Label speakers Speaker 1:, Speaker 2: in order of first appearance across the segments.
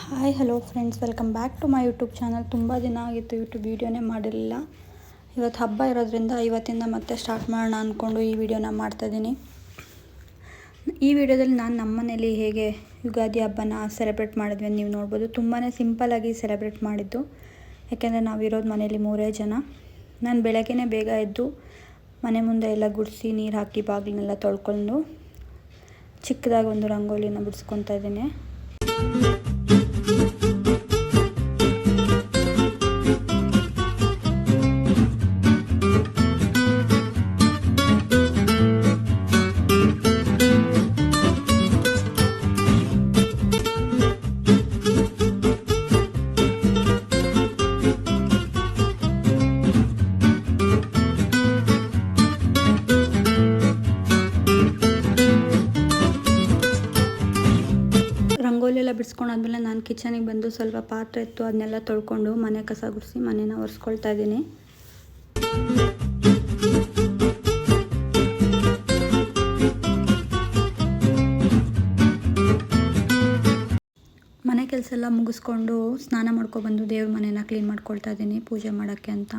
Speaker 1: Hi hello friends, welcome back to my YouTube channel. ತುಂಬ ದಿನ ಆಗಿತ್ತು ಯೂಟ್ಯೂಬ್ ವೀಡಿಯೋನೇ ಮಾಡಿರಲಿಲ್ಲ. ಇವತ್ತು ಹಬ್ಬ ಇರೋದ್ರಿಂದ ಇವತ್ತಿಂದ ಮತ್ತೆ ಸ್ಟಾರ್ಟ್ ಮಾಡೋಣ ಅಂದ್ಕೊಂಡು ಈ ವಿಡಿಯೋನ ಮಾಡ್ತಾಯಿದ್ದೀನಿ. ಈ ವಿಡಿಯೋದಲ್ಲಿ ನಾನು ನಮ್ಮ ಮನೇಲಿ ಹೇಗೆ ಯುಗಾದಿ ಹಬ್ಬನ ಸೆಲೆಬ್ರೇಟ್ ಮಾಡಿದ್ವಿ ಅಂತ ನೀವು ನೋಡ್ಬೋದು. ತುಂಬಾ ಸಿಂಪಲ್ಲಾಗಿ ಸೆಲೆಬ್ರೇಟ್ ಮಾಡಿದ್ದು, ಯಾಕೆಂದರೆ ನಾವಿರೋದು ಮನೇಲಿ 3 ಜನ. ನಾನು ಬೆಳಗ್ಗೆನೇ ಬೇಗ ಎದ್ದು ಮನೆ ಮುಂದೆ ಎಲ್ಲ ಗುಡಿಸಿ ನೀರು ಹಾಕಿ ಬಾಗಿಲನ್ನೆಲ್ಲ ತೊಳ್ಕೊಂಡು ಚಿಕ್ಕದಾಗಿ ಒಂದು ರಂಗೋಲಿನ ಬಿಡಿಸ್ಕೊತಾ ಇದ್ದೀನಿ. ರಂಗೋಲಿ ಎಲ್ಲ ಬಿಡಿಸ್ಕೊಂಡಾದ್ಮೇಲೆ ನಾನು ಕಿಚನಿಗೆ ಬಂದು ಸ್ವಲ್ಪ ಪಾತ್ರೆ ಇತ್ತು, ಅದನ್ನೆಲ್ಲ ತೊಳ್ಕೊಂಡು ಮನೆ ಕಸ ಗುಡಿಸಿ ಮನೇನ ಒರೆಸ್ಕೊಳ್ತಾ ಇದ್ದೀನಿ. ಮನೆ ಕೆಲಸ ಎಲ್ಲ ಮುಗಿಸ್ಕೊಂಡು ಸ್ನಾನ ಮಾಡ್ಕೊಬಂದು ದೇವ್ರ ಮನೇನ ಕ್ಲೀನ್ ಮಾಡ್ಕೊಳ್ತಾ ಇದ್ದೀನಿ ಪೂಜೆ ಮಾಡೋಕ್ಕೆ ಅಂತ.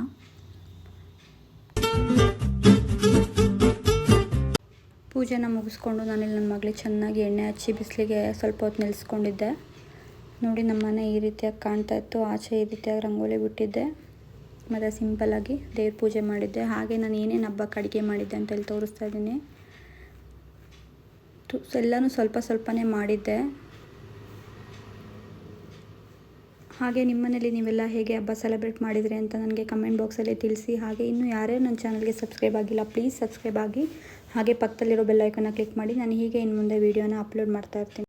Speaker 1: ಪೂಜೆನ ಮುಗಿಸ್ಕೊಂಡು ನಾನಿಲ್ಲಿ ನನ್ನ ಮಗಳಿಗೆ ಚೆನ್ನಾಗಿ ಎಣ್ಣೆ ಹಚ್ಚಿ ಬಿಸಿಲಿಗೆ ಸ್ವಲ್ಪ ಹೊತ್ತು ನಿಲ್ಲಿಸ್ಕೊಂಡಿದ್ದೆ. ನೋಡಿ, ನಮ್ಮ ಮನೆ ಈ ರೀತಿಯಾಗಿ ಕಾಣ್ತಾ ಇತ್ತು. ಆಚೆ ಈ ರೀತಿಯಾಗಿ ರಂಗೋಲಿ ಬಿಟ್ಟಿದ್ದೆ ಮತ್ತು ಸಿಂಪಲ್ಲಾಗಿ ದೇವ್ರ ಪೂಜೆ ಮಾಡಿದ್ದೆ. ಹಾಗೆ ನಾನು ಏನೇನು ಹಬ್ಬಕ್ಕೆ ಅಡುಗೆ ಮಾಡಿದ್ದೆ ಅಂತೇಳಿ ತೋರಿಸ್ತಾ ಇದ್ದೀನಿ. ಎಲ್ಲನೂ ಸ್ವಲ್ಪನೇ ಮಾಡಿದ್ದೆ. ಹಾಗೆ ನಿಮ್ಮ ಮನೇಲಿ ನೀವೆಲ್ಲ ಹೇಗೆ ಹಬ್ಬ ಸೆಲೆಬ್ರೇಟ್ ಮಾಡಿದ್ರಿ ಅಂತ ನನಗೆ ಕಮೆಂಟ್ ಬಾಕ್ಸಲ್ಲಿ ತಿಳಿಸಿ. ಹಾಗೆ ಇನ್ನೂ ಯಾರೇ ನನ್ನ ಚಾನಲ್ಗೆ ಸಬ್ಸ್ಕ್ರೈಬ್ ಆಗಿಲ್ಲ, ಪ್ಲೀಸ್ ಸಬ್ಸ್ಕ್ರೈಬ್ ಆಗಿ. ಹಾಗೆ ಪಕ್ಕದಲ್ಲಿರೋ ಬೆಲ್ ಐಕಾನ್ನ ಕ್ಲಿಕ್ ಮಾಡಿ. ನಾನು ಹೀಗೆ ಇನ್ನು ಮುಂದೆ ವೀಡಿಯೋನ ಅಪ್ಲೋಡ್ ಮಾಡ್ತಾ ಇರ್ತೀನಿ.